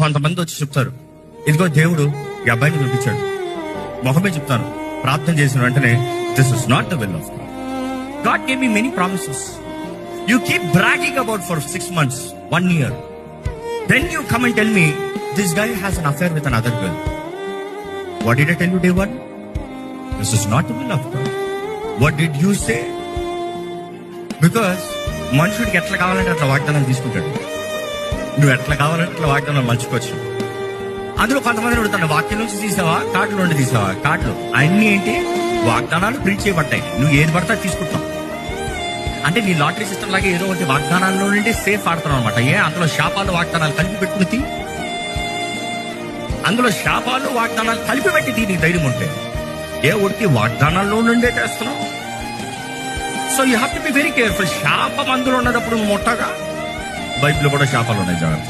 కొంతమంది వచ్చి చెప్తారు, ఇదిగో దేవుడు ఈ అబ్బాయిని పంపించాడు. మొహమే చెప్తాను, ప్రార్థన చేసిన వెంటనే this is not the will of God. God gave me many promises. You keep bragging about for 6 months, 1 year. Then you come and tell me, this guy has an affair with another girl. What did I tell you day one? This is not the will of God. What did you say? Because మనుషుడికి ఎట్లా కావాలంటే అట్లా వాగ్దానం తీసుకుంటాడు. నువ్వు ఎట్లా కావాలంటే అట్లా వాగ్దానం మలుచుకోవచ్చు. అందులో కొంతమంది అడుగుతాడు, వాక్యం నుంచి తీసావా, కార్డుల నుండి తీసావా? కార్డులు అన్ని ఏంటి? వాగ్దానాలు ప్రింట్ చేయబడ్డాయి. నువ్వు ఏది పడతా తీసుకుంటావు. అంటే నీ లాటరీ సిస్టమ్ లాగా ఏదో ఒకటి వాగ్దానాల్లో నుండి సేఫ్ ఆడుతున్నావు అనమాట. అందులో శాపాలు వాగ్దానాలు కలిపి పెట్టుకుని, అందులో శాపాలు వాగ్దానాలు కలిపి పెట్టి నీకు ధైర్యం ఉంటే ఒట్టి వాగ్దానాల్లో నుండే చేస్తున్నావు. So you have to be very careful. శాపం అందులో ఉన్నప్పుడు నువ్వు ముట్టగా, బైబిల్ కూడా శాపాలు ఉన్నాయి, జాగ్రత్త.